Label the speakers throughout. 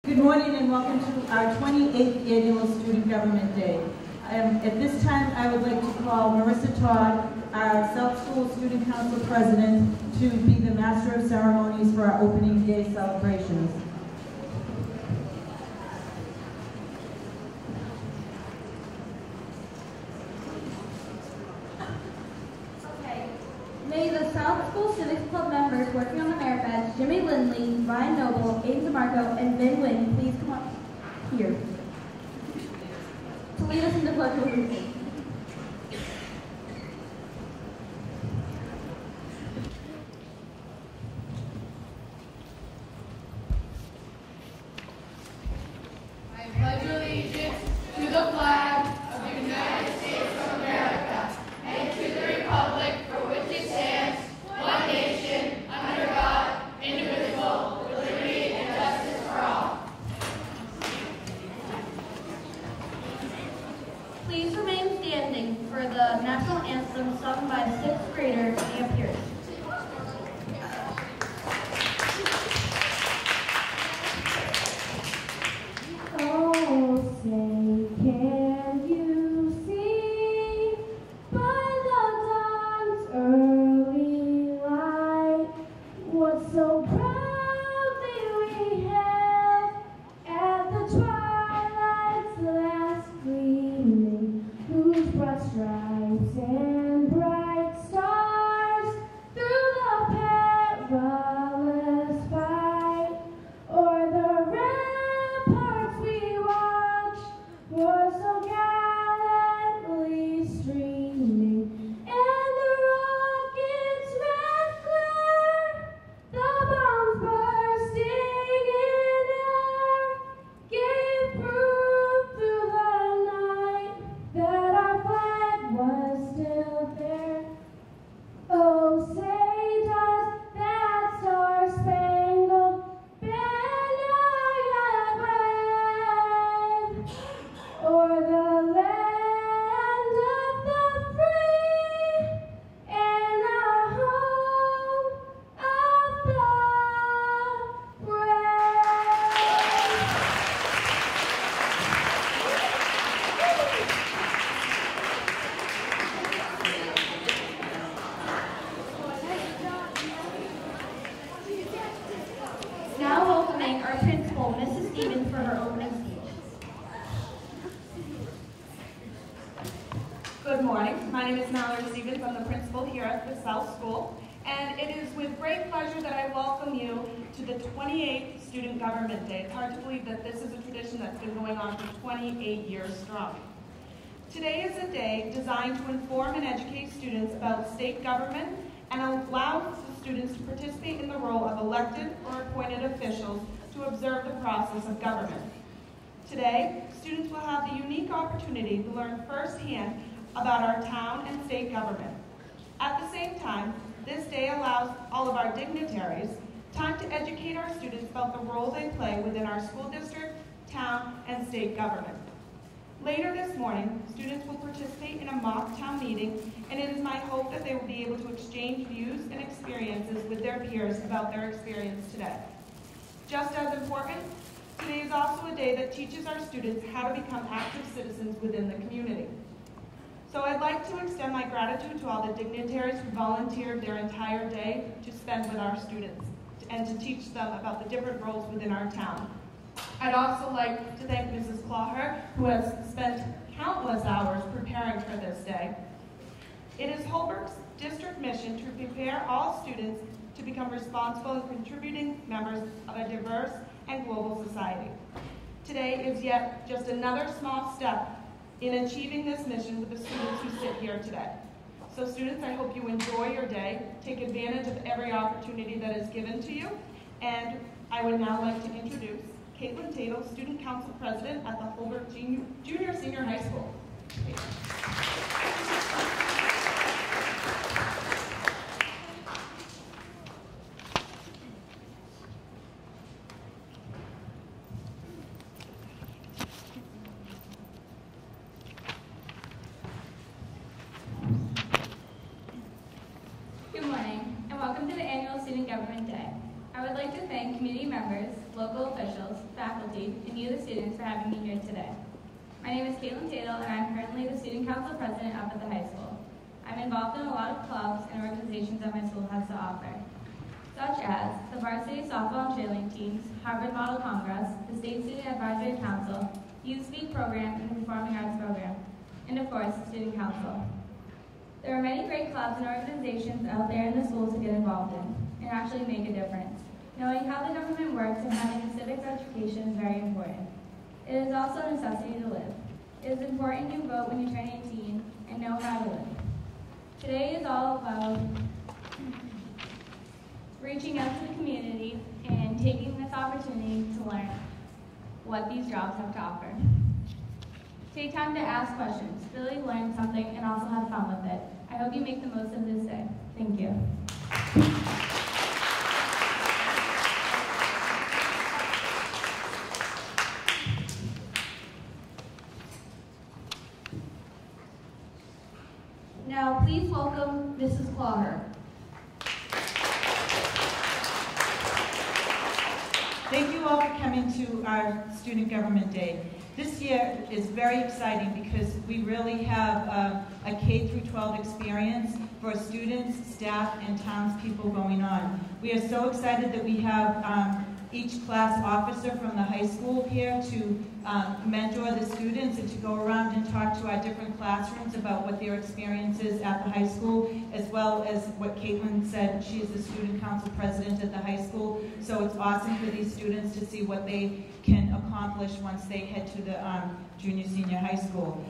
Speaker 1: Good morning and welcome to our 28th Annual Student Government Day. At this time, I would like to call Marissa Todd, our South School Student Council President, to be the Master of Ceremonies for our opening day celebrations.
Speaker 2: May the South School Civics Club members working on the merit badge, Jimmy Lindley, Ryan Noble, Aiden DeMarco, and Ben Wynn, please come up here to lead us in the pledge of allegiance.
Speaker 3: I pledge allegiance to the flag of the United States of America and to the republic for which it stands, one nation, under God, indivisible, with liberty and justice for all.
Speaker 2: Please remain standing for the national anthem sung by the 6th grader, Mia Pierce.
Speaker 4: Oh, say, can you see by the dawn's early light what so proudly we hailed at the twilight's last gleaming, whose broad stripes and bright stars through the perilous fight o'er the ramparts we watched were so gallantly streaming, and the rocket's red glare, the bombs bursting in air, gave proof through the night that our flag was still there. Oh, say does that star-spangled banner yet wave o'er the land of the free and the home of the brave?
Speaker 2: Now welcoming our principal, Mrs. Stevens, for her opening speech.
Speaker 5: Good morning. My name is Mallory Stevens. I'm the principal here at the South School, and it is with great pleasure that I welcome you to the 28th Student Government Day. It's hard to believe that this is a tradition that's been going on for 28 years strong. Today is a day designed to inform and educate students about state government and allow the students to participate in the role of elected or appointed officials to observe the process of government. Today, students will have the unique opportunity to learn firsthand about our town and state government. At the same time, this day allows all of our dignitaries time to educate our students about the role they play within our school district, town, and state government. Later this morning, students will participate in a mock town meeting, and it is my hope that they will be able to exchange views and experiences with their peers about their experience today. Just as important, today is also a day that teaches our students how to become active citizens within the community. So I'd like to extend my gratitude to all the dignitaries who volunteered their entire day to spend with our students and to teach them about the different roles within our town. I'd also like to thank Mrs. Clawher, who has spent countless hours preparing for this day. It is Holbrook's district mission to prepare all students to become responsible and contributing members of a diverse and global society. Today is yet just another small step in achieving this mission with the students who sit here today. So students, I hope you enjoy your day, take advantage of every opportunity that is given to you, and I would now like to introduce Caitlin Tatel, Student Council President at the Holbrook Junior Senior High School.
Speaker 6: Good morning, and welcome to the annual Student Government Day. I would like to thank community members,
Speaker 2: local officials, faculty, and you, the students, for having me here today. My name is Caitlin Tatel, and I'm currently the Student Council President up at the high school. I'm involved in a lot of clubs and organizations that my school has to offer, such as the Varsity Softball and Cheerleading Teams, Harvard Model Congress, the State Student Advisory Council, Youth Speak Program, and the Performing Arts Program, and of course, the Student Council. There are many great clubs and organizations out there in the schools to get involved in and actually make a difference. Knowing how the government works and having a civics education is very important. It is also a necessity to live. It is important you vote when you turn 18 and know how to live. Today is all about reaching out to the community and taking this opportunity to learn what these jobs have to offer. Take time to ask questions, really learn something, and also have fun with it. I hope you make the most of this day. Thank you. Now, please welcome Mrs. Clauher.
Speaker 1: Thank you all for coming to our Student Government Day. This year is very exciting because we really have a K-12 experience for students, staff, and townspeople going on. We are so excited that we have each class officer from the high school here to mentor the students and to go around and talk to our different classrooms about what their experience is at the high school, as well as what Caitlin said, she is the student council president at the high school. So it's awesome for these students to see what they can accomplish once they head to the junior, senior high school.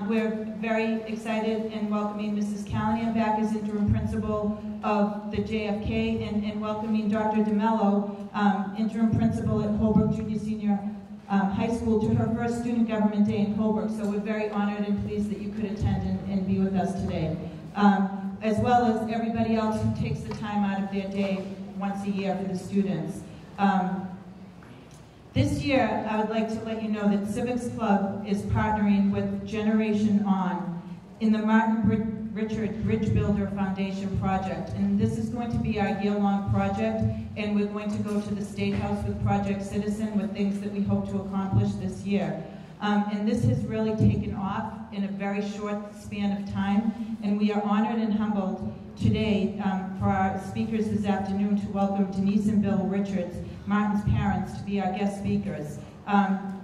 Speaker 1: We're very excited and welcoming Mrs. Callahan back as interim principal of the JFK and welcoming Dr. DeMello, interim principal at Holbrook Junior Senior High School, to her first Student Government Day in Holbrook. So we're very honored and pleased that you could attend and be with us today. As well as everybody else who takes the time out of their day once a year for the students. This year, I would like to let you know that Civics Club is partnering with Generation On in the Martin Richard Bridge Builder Foundation project. And this is going to be our year-long project, and we're going to go to the State House with Project Citizen with things that we hope to accomplish this year. And this has really taken off in a very short span of time, and we are honored and humbled today for our speakers this afternoon to welcome Denise and Bill Richards, Martin's parents, to be our guest speakers.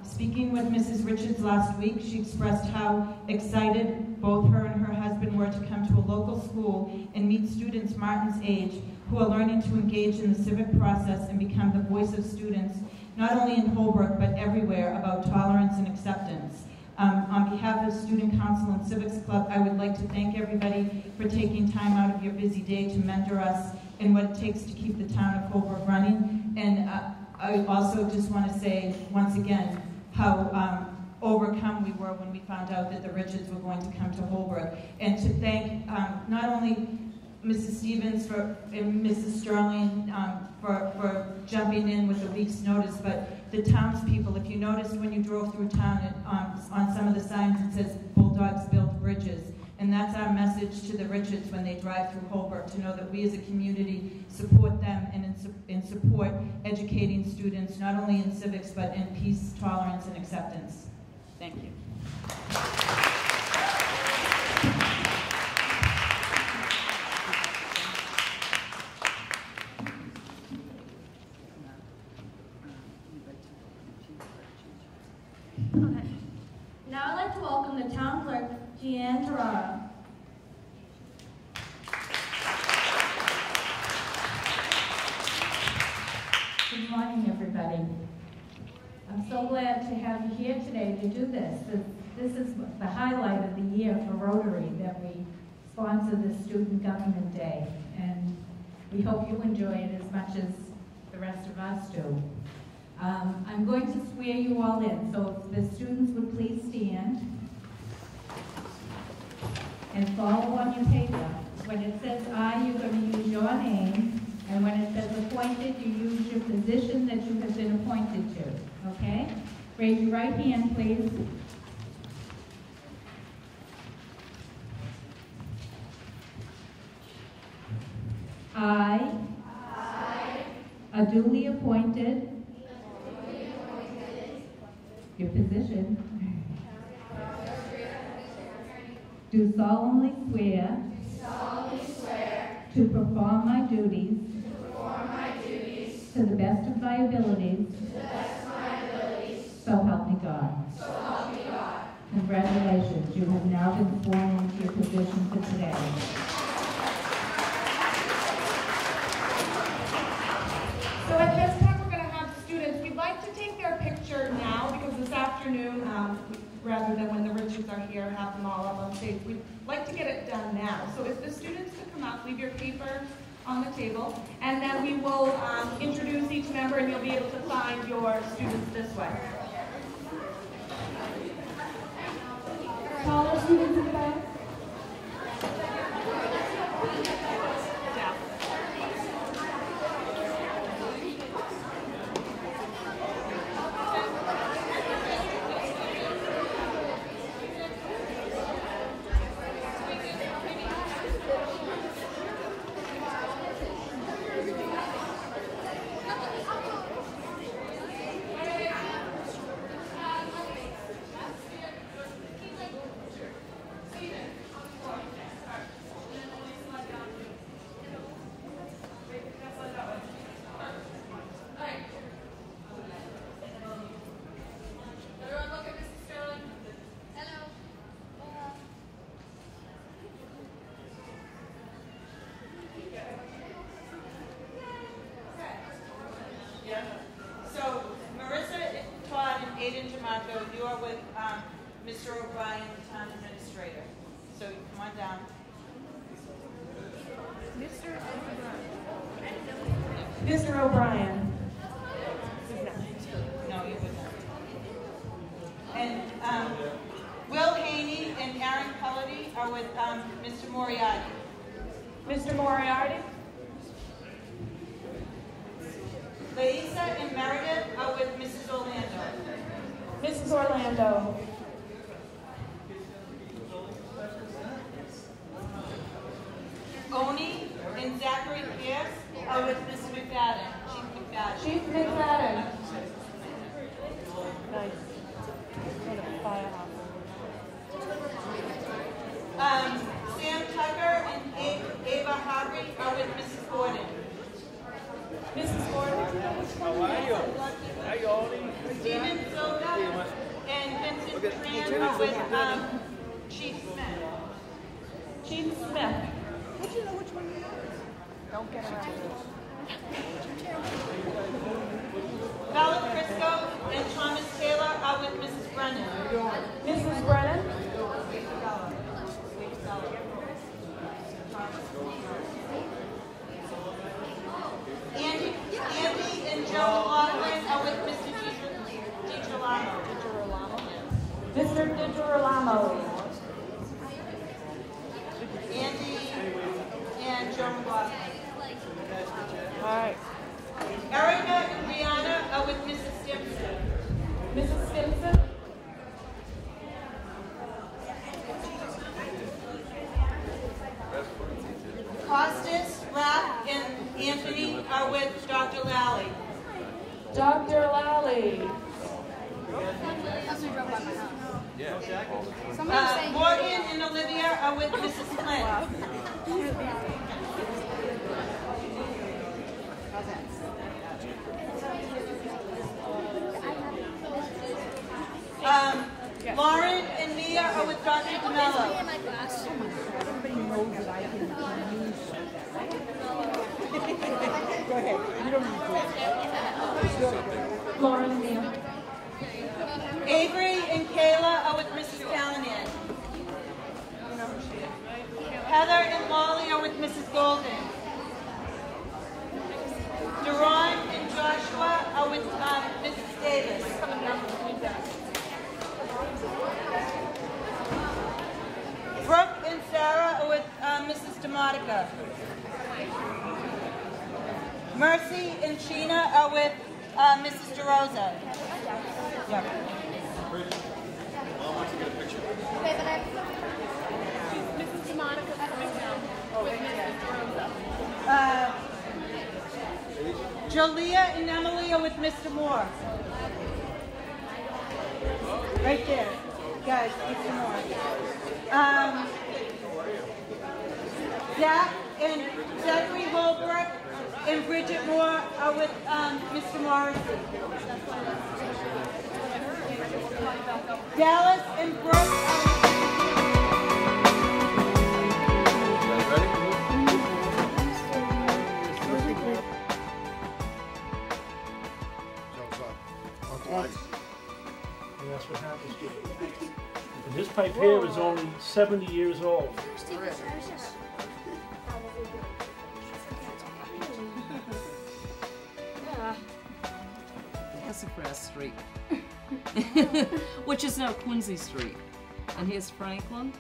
Speaker 1: Speaking with Mrs. Richards last week, she expressed how excited both her and her husband were to come to a local school and meet students Martin's age who are learning to engage in the civic process and become the voice of students, not only in Holbrook, but everywhere, about tolerance and acceptance. On behalf of Student Council and Civics Club, I would like to thank everybody for taking time out of your busy day to mentor us in what it takes to keep the town of Holbrook running. And I also just want to say, once again, how overcome we were when we found out that the Richards were going to come to Holbrook. And to thank not only Mrs. Stevens and Mrs. Sterling for jumping in with a week's notice, but the townspeople. If you noticed when you drove through town, on some of the signs it says Bulldogs Build Bridges. And that's our message to the Richards when they drive through Holbrook, to know that we as a community support them and support educating students, not only in civics, but in peace, tolerance, and acceptance. Thank you.
Speaker 2: Okay. Now I'd like to welcome the town clerk, Jeanne Terrara.
Speaker 6: Good morning, everybody. I'm so glad to have you here today to do this. This is the highlight of the year for Rotary, that we sponsor the Student Government Day. And we hope you enjoy it as much as the rest of us do. I'm going to swear you all in, so if the students would please stand and follow on your paper. When it says I, you're going to use your name, and when it says appointed, you use your position that you have been appointed to, okay? Raise your right hand, please. I, a duly appointed Your position. Do solemnly swear to perform my duties to the best of my abilities. So help me God. Congratulations, you have now been sworn into your position for today.
Speaker 5: So at this time, we're going to have students. We'd like to take their picture now because this afternoon, rather than when the Richards are here, have them all up on stage. We'd like to get it done now. So if the students could come up, leave your paper on the table, and then we will introduce each member, and you'll be able to find your students this way.
Speaker 4: Call our students in the back.
Speaker 1: So, Marissa, Todd, and Aiden DeMarco, you are with Mr. O'Brien, the town administrator. So, come on down.
Speaker 5: Mr. O'Brien.
Speaker 1: No, you would not. And Will Haney and Aaron Cullity are with Mr. Moriarty.
Speaker 5: Mr. Moriarty.
Speaker 1: Lisa and Meredith are with Mrs. Orlando.
Speaker 5: Mrs. Orlando.
Speaker 1: Oni and Zachary Pierce are with Mrs. McFadden, Chief McFadden.
Speaker 5: Chief McFadden.
Speaker 1: Sam Tucker and Ava Harvey are with Mrs. Gordon.
Speaker 5: Mrs. Gordon.
Speaker 7: How are you?
Speaker 1: Stephen Silva and Vincent Tran are with Chief Smith.
Speaker 5: Chief Smith.
Speaker 1: Bella Crisco and Thomas Taylor are with Mrs. Brennan.
Speaker 5: Mrs. Brennan.
Speaker 1: Andy and Joe McLaughlin are with Mr. DiGirolamo.
Speaker 5: Mr. DiGirolamo.
Speaker 1: Andy and Joe McLaughlin.
Speaker 5: All right.
Speaker 1: Erica and Brianna are with Mrs. Stimson.
Speaker 5: Mrs. Stimson.
Speaker 1: Costas, Rapp, and Anthony are with Dr. Lally.
Speaker 5: Dr. Lally.
Speaker 1: Morgan and Olivia are with Mrs. Flynn. Lauren and Mia are with Dr. DeMello.
Speaker 7: Go ahead. You don't need to.
Speaker 5: Lauren and Mia.
Speaker 1: Avery and Kayla are with Mrs. Callahan. Heather and Molly are with Mrs. Golden. Deron and Joshua are with Mrs. Davis. Brooke and Sarah are with Mrs. DeModica. Mercy and Sheena are with Mrs. DeRosa. Yep.
Speaker 7: Mom wants to get a picture.
Speaker 3: Mrs. DeMonica's coming down with Mrs. Rosa.
Speaker 1: Jolia and Emily are with Mr. Moore. Right there. Guys, get some more. Zach and Zachary Holbrook and Bridget Moore are with Mr. Morrissey. Dallas and Brooke are
Speaker 8: And that's what happens to it. And this pipe here is only 70 years old.
Speaker 9: Sassafras Street, which is now Quincy Street. And here's Franklin.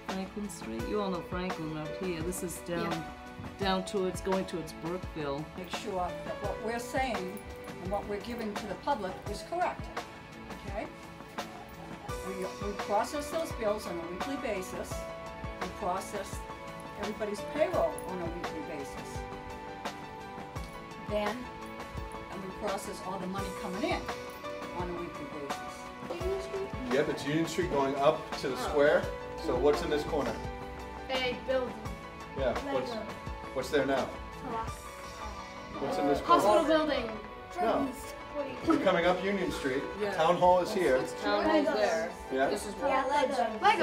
Speaker 9: Franklin Street. You all know Franklin out here. This is down towards, going towards Brookville.
Speaker 10: Make sure that what we're saying and what we're giving to the public is correct, okay? We process those bills on a weekly basis. We process everybody's payroll on a weekly basis. Then, and we process all the money coming in on a weekly basis.
Speaker 11: Yep, it's Union Street going up to the square. So what's in this corner?
Speaker 3: A building.
Speaker 11: Yeah, what's there now? What's in this corner?
Speaker 3: Hospital building.
Speaker 11: No. You're coming up Union Street. Town Hall is here.
Speaker 9: Town Hall's there.
Speaker 11: Yeah.
Speaker 9: This is
Speaker 3: Legos.
Speaker 11: What?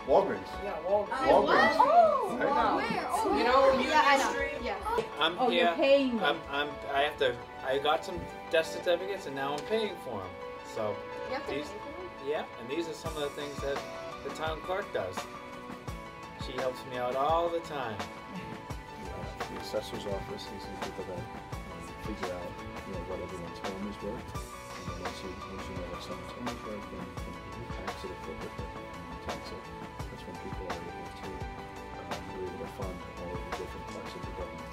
Speaker 11: Walgreens.
Speaker 9: Yeah, Walgreens.
Speaker 11: Walgreens.
Speaker 3: Oh,
Speaker 11: Right?
Speaker 3: where? Oh,
Speaker 9: You know Union
Speaker 3: yeah, I know.
Speaker 9: Street?
Speaker 3: Yeah.
Speaker 12: I'm
Speaker 6: Oh,
Speaker 12: yeah.
Speaker 6: you're paying them.
Speaker 12: I got some death certificates and now I'm paying for them. So
Speaker 3: You have to
Speaker 12: these,
Speaker 3: pay for them?
Speaker 12: yeah, and these are some of the things that the town clerk does. She helps me out all the time.
Speaker 13: The assessor's office, these are the people that figure out, what everyone's home is worth. And then once you know what someone's home is worth, then you tax it appropriately. Tax it. That's when people are able to we're able to fund all of the different parts of the government.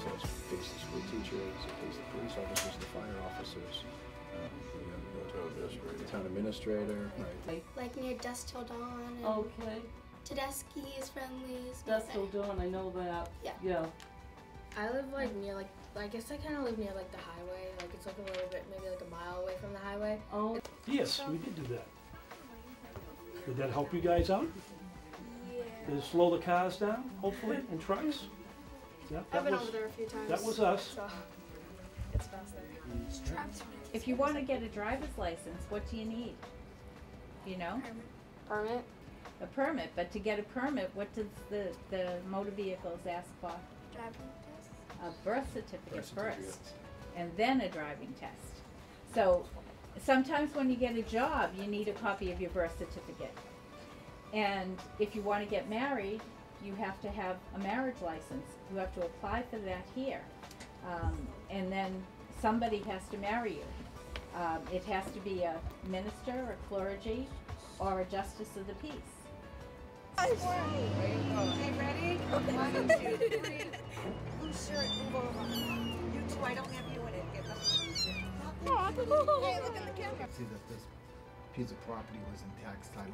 Speaker 13: So it pays the school teachers, it pays the police officers, the fire officers, the town administrator, right?
Speaker 14: Like near Dusk Till Dawn and
Speaker 9: Okay.
Speaker 14: Tedeschi's, Friendly's.
Speaker 9: That's still doing, I know that.
Speaker 14: Yeah.
Speaker 15: I live like near I guess I kind of live near like the highway. Like it's like a little bit, maybe like a mile away from the highway.
Speaker 9: Oh.
Speaker 8: Yes, we did do that. Did that help you guys out?
Speaker 15: Yeah.
Speaker 8: Did it slow the cars down, hopefully, and trucks? Yeah,
Speaker 15: I've been over there a few times.
Speaker 8: that was us.
Speaker 15: So it's fast there.
Speaker 6: If you want to get a driver's license, what do you need? You know?
Speaker 15: Permit.
Speaker 6: A permit, but to get a permit, what does the motor vehicles ask for?
Speaker 14: Driving test.
Speaker 6: A birth certificate first, and then a driving test. So sometimes when you get a job, you need a copy of your birth certificate. And if you want to get married, you have to have a marriage license. You have to apply for that here. And then somebody has to marry you. It has to be a minister, a clergy, or a justice of the peace.
Speaker 3: Okay, ready? 1, 2, 3. Whose shirt? Move over. You two, I don't have you in it. Get them. Hey, look at the camera.
Speaker 16: See that this piece of property was in tax title.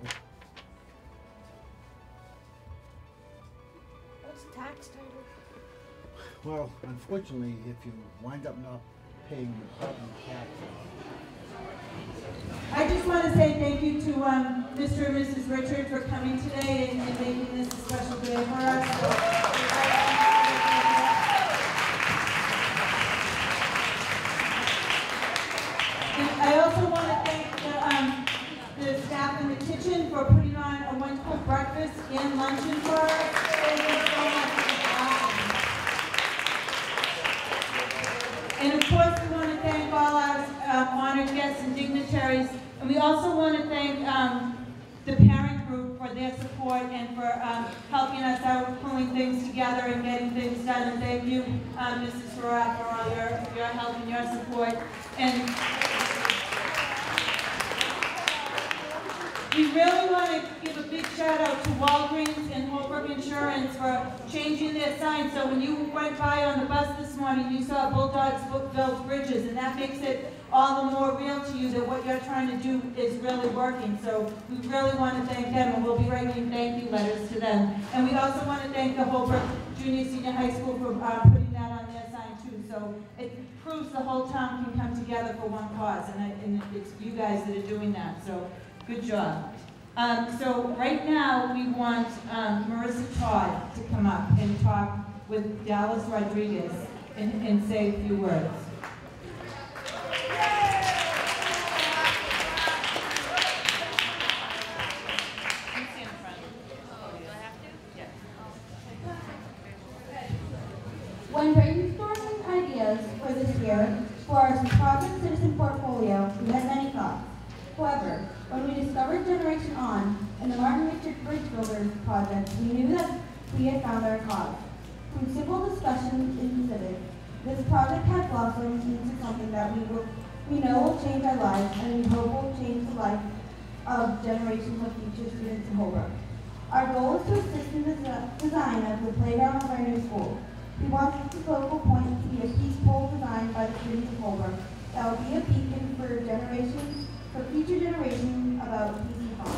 Speaker 3: What's tax title?
Speaker 16: Well, unfortunately, if you wind up not paying your property tax.
Speaker 1: I just want to say thank you to Mr. and Mrs. Richard for coming today and making this a special day for us. And I also want to thank the staff in the kitchen for putting on a wonderful breakfast and luncheon for us. Thank you so much for that. And of course, we want to thank all our honored guests and dignitaries. And we also want to thank the parent group for their support and for helping us out, pulling things together and getting things done. And thank you, Mrs. Farad, for all your help and your support. And we really want to give a big shout out to Walgreens and Holbrook Insurance for changing their sign. So when you went by on the bus this morning, you saw Bulldogs build bridges, and that makes it all the more real to you that what you're trying to do is really working. So we really want to thank them, and we'll be writing thank you letters to them. And we also want to thank the Holbrook Junior Senior High School for putting that on their sign too. So it proves the whole town can come together for one cause, and it's you guys that are doing that, so good job. So right now, we want Marissa Todd to come up and talk with Dallas Rodriguez and say a few words.
Speaker 4: When brainstorming ideas for this year for our Project Citizen portfolio, we had many thoughts. However, when we discovered Generation On and the Martin Richard Bridge Builders project, we knew that we had found our cause. From simple discussions in civics, this project had blossomed into something that we know will change our lives, and we hope will change the life of generations of future students in Holbrook. Our goal is to assist in the design of the playground of our new school. We want the focal point to be a peaceful design by the students of Holbrook that will be a beacon for future generations about peace and fun.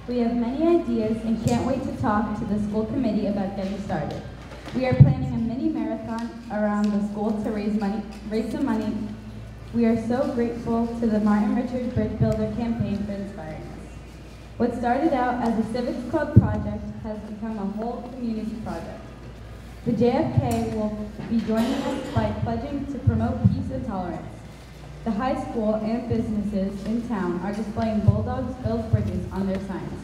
Speaker 17: We have many ideas and can't wait to talk to the school committee about getting started. We are planning a mini marathon around the school to raise some money. We are so grateful to the Martin Richard Bridge Builder campaign for inspiring us. What started out as a Civics Club project has become a whole community project. The JFK will be joining us by pledging to promote peace and tolerance. The high school and businesses in town are displaying Bulldogs Build Bridges on their signs.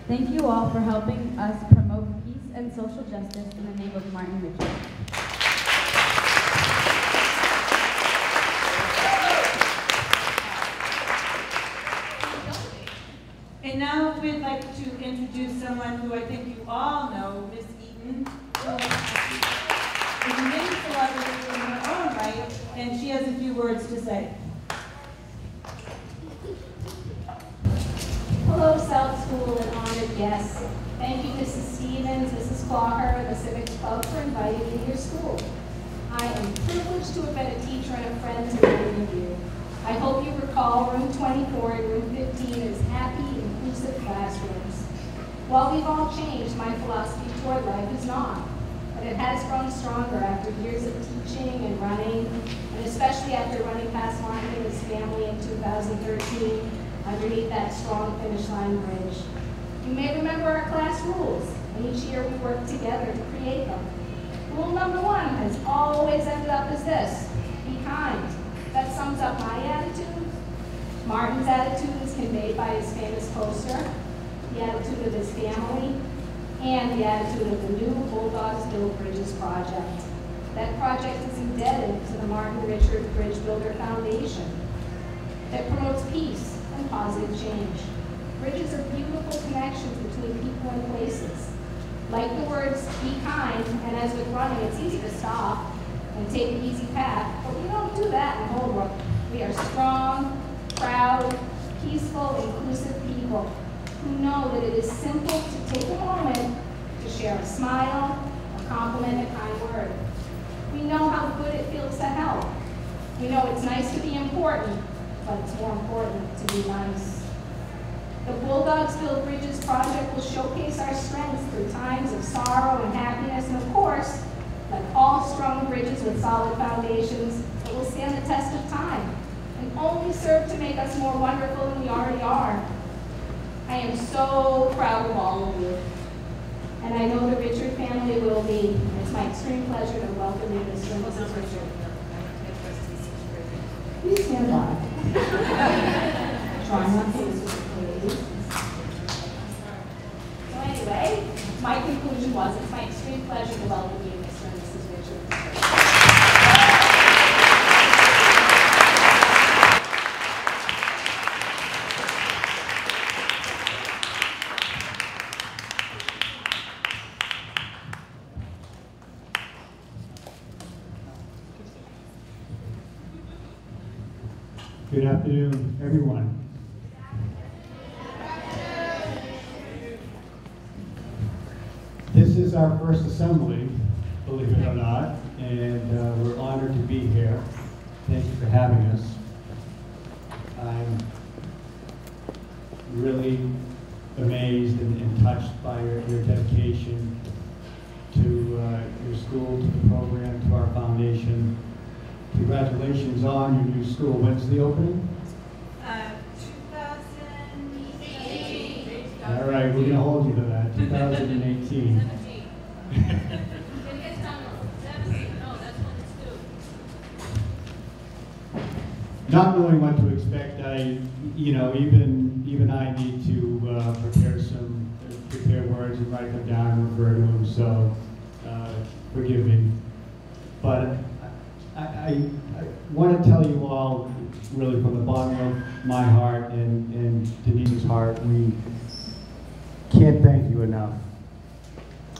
Speaker 17: Thank you all for helping us promote peace and social justice in the name of Martin Richard.
Speaker 1: And now we'd like to introduce someone who I think you all know, Miss Eaton, who is a mini celebrity in her own right, and she has a few words to say.
Speaker 18: Hello, South School and honored guests. Thank you, Mrs. Stevens, Mrs. Clocker, and the Civics Club for inviting me to your school. I am privileged to have been a teacher and a friend to many of you. I hope you recall room 24 and room 15 as happy, inclusive classrooms. While we've all changed, my philosophy toward life is not, but it has grown stronger after years of teaching and running, and especially after running past Martin and his family in 2013 underneath that strong finish line bridge. You may remember our class rules, and each year we worked together to create them. Rule number 1 has always ended up as this: be kind. That sums up my attitude. Martin's attitude is conveyed by his famous poster, the attitude of his family, and the attitude of the new Bulldogs Build Bridges project. That project is indebted to the Martin Richard Bridge Builder Foundation that promotes peace and positive change. Bridges are beautiful connections between people and places. Like the words, be kind, and as with running, it's easy to stop and take an easy path, but we don't do that in Holbrook. We are strong, proud, peaceful, inclusive people who know that it is simple to take a moment to share a smile, a compliment, a kind word. We know how good it feels to help. We know it's nice to be important, but it's more important to be nice. The Bulldogs Build Bridges project will showcase our strengths through times of sorrow and happiness, and of course, like all strong bridges with solid foundations, it will stand the test of time and only serve to make us more wonderful than we already are. I am so proud of all of you, and I know the Richard family will be. It's my extreme pleasure to welcome you, Mr. and Mrs. Richard. Please stand by. Try not to lose, please. So anyway, my conclusion was it's my extreme pleasure to welcome you, Mr. and Mrs. Richard.
Speaker 19: Good afternoon, everyone. This is our first assembly, believe it or not, and we're honored to be here. Thank you for having us. I'm really amazed and touched by your dedication your school, to the program, to our foundation. Congratulations on your new school. When's the opening?
Speaker 1: 2018.
Speaker 19: All right, we're going to hold you to that, 2018. Not knowing what to expect, even I need to prepare words and write them down and refer to them. So forgive me, but I want to tell you all, really from the bottom of my heart and Denise's heart, we can't thank you enough.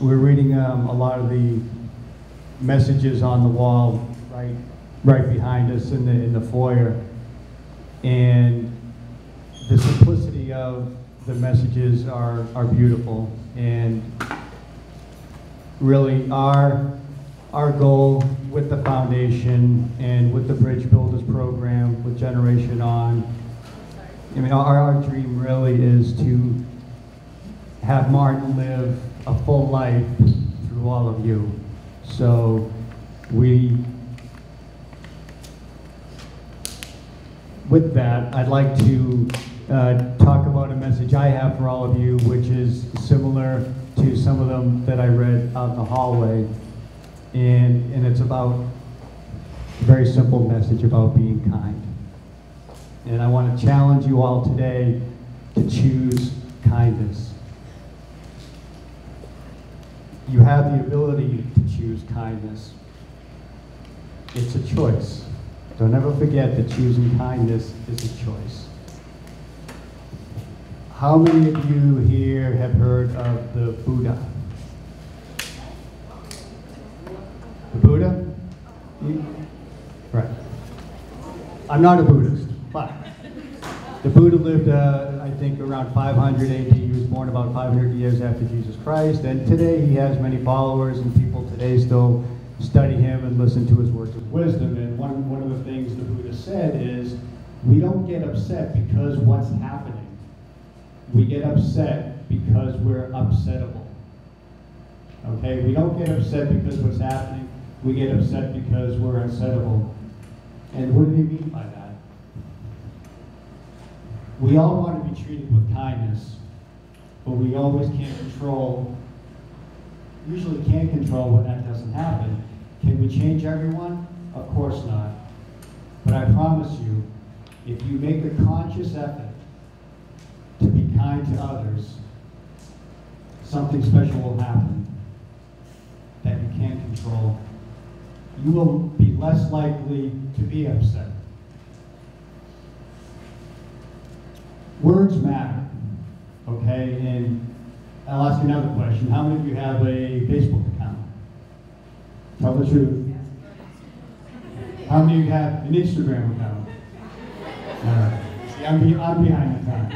Speaker 19: We're reading a lot of the messages on the wall right behind us in the foyer, and the simplicity of the messages are beautiful. And really our goal with the foundation and with the Bridge Builders program, with Generation On, I mean, our dream really is to have Martin live a full life through all of you. So with that, I'd like to talk about a message I have for all of you, which is similar to some of them that I read out in the hallway. And it's about a very simple message about being kind. And I want to challenge you all today to choose kindness. You have the ability to choose kindness. It's a choice. Don't ever forget that choosing kindness is a choice. How many of you here have heard of the Buddha? The Buddha? Right. I'm not a Buddhist, but the Buddha lived, I think, around 500 AD. He was born about 500 years after Jesus Christ, and today he has many followers, and people today still study him and listen to his words of wisdom. And one of the things the Buddha said is, we don't get upset because what's happening. We get upset because we're upsettable. Okay? We don't get upset because what's happening. We get upset because we're unsettable. And what do you mean by that? We all want to be treated with kindness, but we always can't control, usually can't control when that doesn't happen. Can we change everyone? Of course not. But I promise you, if you make a conscious effort to be kind to others, something special will happen that you can't control. You will be less likely to be upset. Words matter, okay? And I'll ask you another question. How many of you have a Facebook account? Tell the truth. How many of you have an Instagram account? All right. See, I'm behind the times.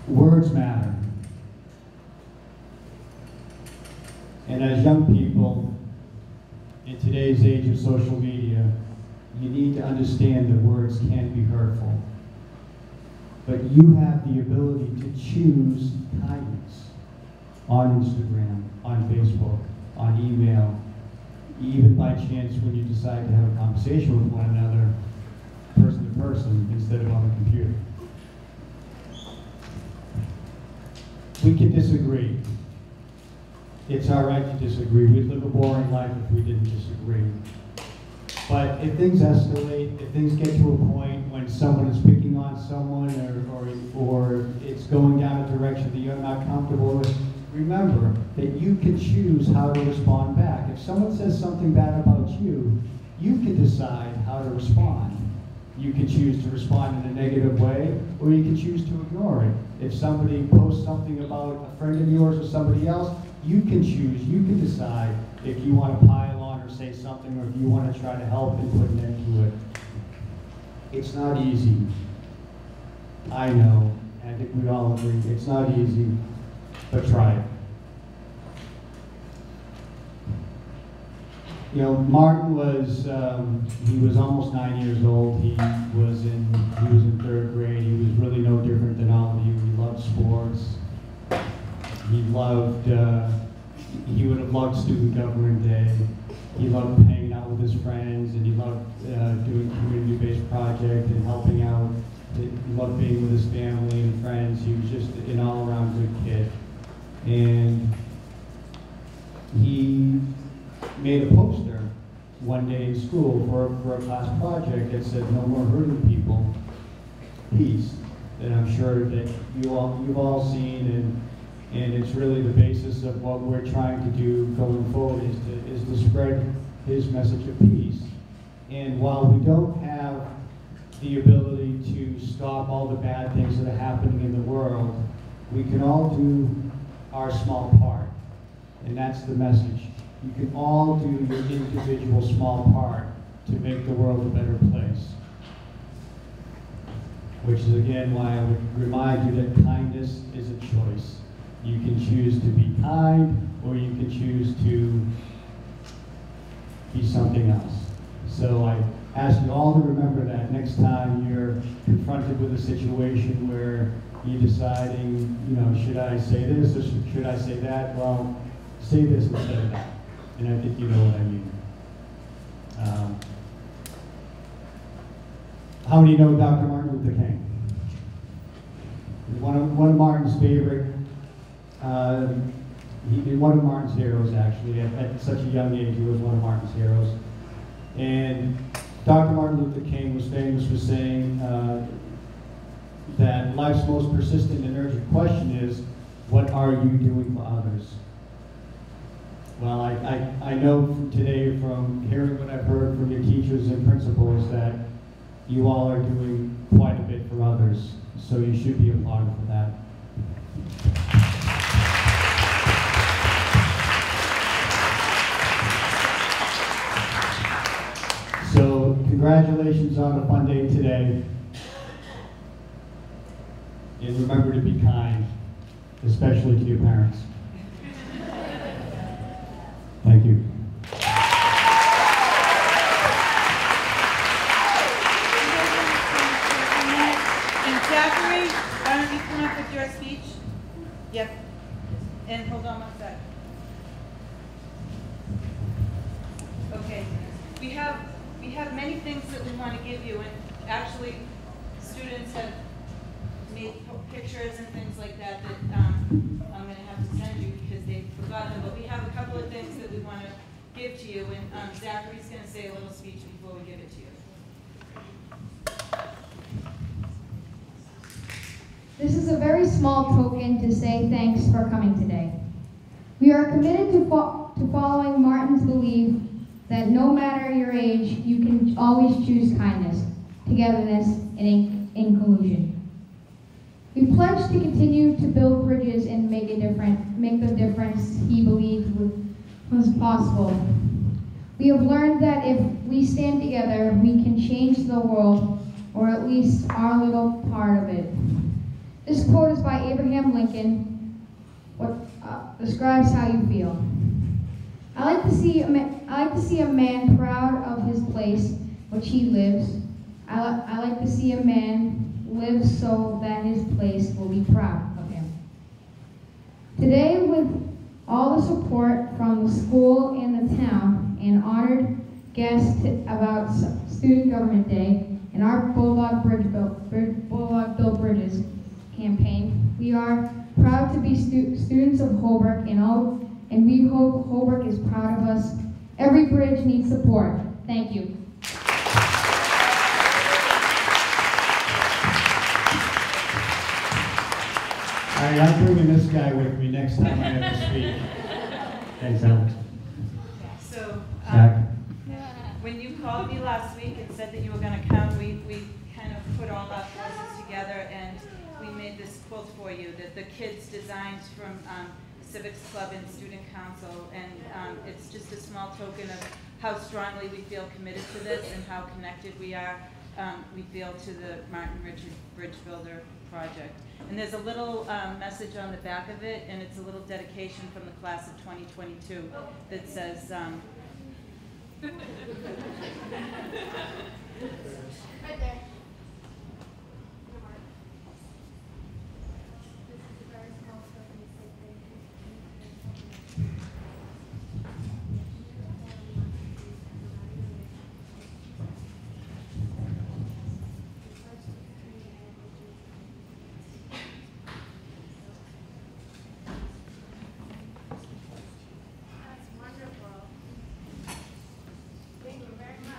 Speaker 19: Words matter. And as young people, in today's age of social media, you need to understand that words can be hurtful. But you have the ability to choose kindness on Instagram, on Facebook, on email, even by chance when you decide to have a conversation with one another, person to person, instead of on the computer. We can disagree. It's our right to disagree. We'd live a boring life if we didn't disagree. But if things escalate, if things get to a point when someone is picking on someone or it's going down a direction that you're not comfortable with, remember that you can choose how to respond back. If someone says something bad about you, you can decide how to respond. You can choose to respond in a negative way, or you can choose to ignore it. If somebody posts something about a friend of yours or somebody else, you can choose, you can decide if you want to pile on or say something, or if you want to try to help and put an end to it. It's not easy. I know, and I think we all agree, it's not easy, but try it. You know, Martin was, he was almost 9 years old. He was in 3rd grade. He was really no different than all of you. He loved sports. loved, he would have loved Student Government Day. He loved hanging out with his friends, and he loved doing community-based projects and helping out. He loved being with his family and friends. He was just an all-around good kid. And he made a poster one day in school for a class project that said, "No more hurting people, peace." And I'm sure that you've all seen, and it's really the basis of what we're trying to do going forward is to spread his message of peace. And while we don't have the ability to stop all the bad things that are happening in the world, we can all do our small part. And that's the message. You can all do your individual small part to make the world a better place. Which is again why I would remind you that kindness is a choice. You can choose to be kind, or you can choose to be something else. So I ask you all to remember that next time you're confronted with a situation where you're deciding, you know, should I say this or should I say that? Well, say this instead of that. And I think you know what I mean. How many know Dr. Martin Luther King? One of Martin's favorite, one of Martin's heroes actually. At such a young age, he was one of Martin's heroes. And Dr. Martin Luther King was famous for saying that life's most persistent and urgent question is, what are you doing for others? Well, I know from today, from hearing what I've heard from your teachers and principals, that you all are doing quite a bit for others, so you should be applauded for that. So, congratulations on a fun day today. And remember to be kind, especially to your parents. Thank you.
Speaker 1: And Zachary, why don't you come up with your speech? Yep. And hold on one sec. Okay. We have many things that we want to give you, and actually students have made pictures and things like that I'm going to have to send you because they've forgotten them. But we have a couple of things that we want to give to you, and Zachary's going to say a little speech before we give it to you.
Speaker 20: This is a very small token to say thanks for coming today. We are committed to following Martin's belief that no matter your age, you can always choose kindness, togetherness, and inclusion. We pledge to continue to build bridges and make the difference he believed was possible. We have learned that if we stand together, we can change the world, or at least our little part of it. This quote is by Abraham Lincoln. What describes how you feel. I like to see a man proud of his place, which he lives. I like to see a man live so that his place will be proud of him. Today, with all the support from the school and the town, and honored guests about Student Government Day and our Bulldog Build Bridges campaign, we are proud to be students of Holbrook, and we hope Holbrook is proud of us. Every bridge needs support. Thank you.
Speaker 19: All right, I'm bringing this guy with me next time I have to speak. Thanks, Alex.
Speaker 1: So,
Speaker 19: Zach?
Speaker 1: when you called me last week and said that you were going to come, we kind of put all our forces together and we made this quilt for you that the kids designed from the Civics Club and Student Council, and it's just a small token of how strongly we feel committed to this and how connected we are, we feel, to the Martin Bridge Builder project. And there's a little message on the back of it, and it's a little dedication from the class of 2022 that says,
Speaker 14: Right there.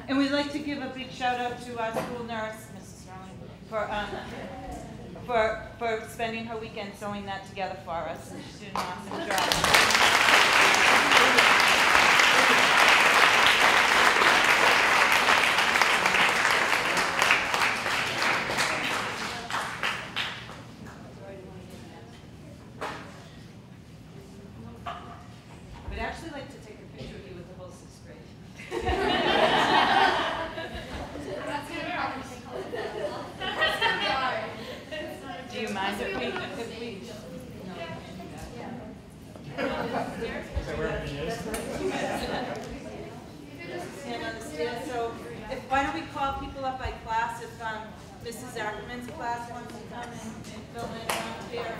Speaker 1: And we'd like to give a big shout out to our school nurse, Mrs. Sterling, for spending her weekend sewing that together for us. And she's doing an awesome job. We'd actually like to take a picture of you with the whole 6th grade. Do you mind if we stand on the stairs? So why don't we call people up by class if Mrs. Ackerman's class wants to come and fill in around here.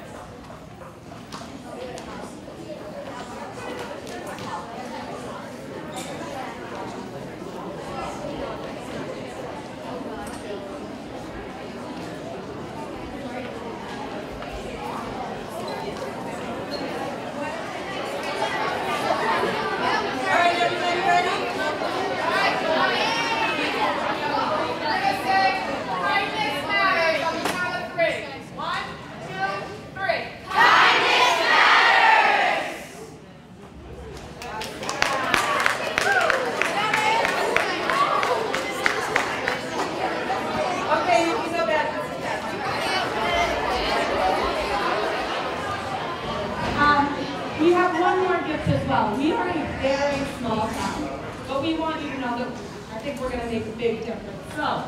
Speaker 5: We have one more gift as well. We are a very small town, but we want you to know that I think we're going to make a big difference. So,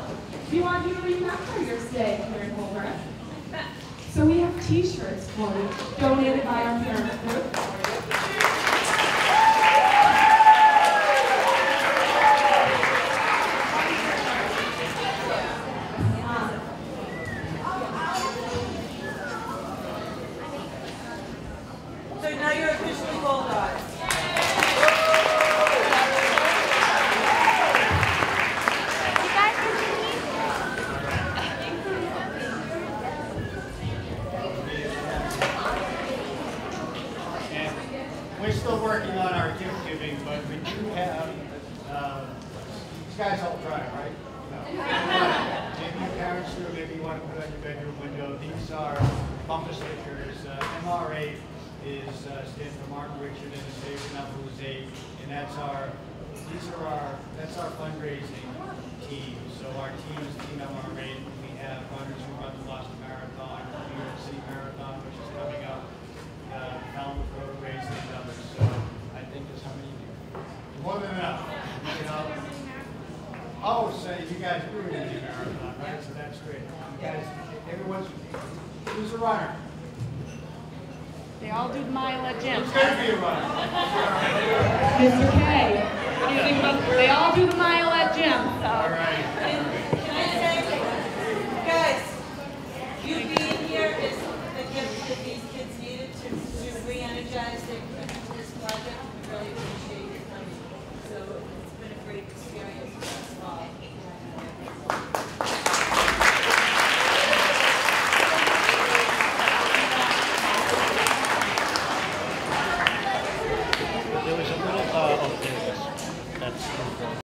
Speaker 5: we want you to remember your stay here in Holbrook. So we have T-shirts for you, donated by our parent group. So now you're officially Bulldogs.
Speaker 19: We're still working on our gift giving, but we do have, these guys all drive, right? No. Maybe your parents do, maybe you want to put on your bedroom window. These are bumper stickers. MR8 stands for Martin Richard and his favorite number was 8, and that's our fundraising team. So our team is Team MR8. We have runners who run the Boston Marathon, New York City Marathon, which is coming up. Falmouth Road race and others. So I think there's how many of you? More than enough. You know? Oh, so you guys grew in the marathon, right? So that's great. You guys, who's a runner?
Speaker 5: They all do the mile at gym.
Speaker 19: Who's going to be a runner?
Speaker 5: Mr. K. They all do the mile at gym. So.
Speaker 19: All right.
Speaker 1: Can I say, guys, you being here is the gift that these kids needed to re-energize their commitment to this project. We really appreciate your coming. So it's been a great experience for us all.
Speaker 8: There was a little, oh, there it is. That's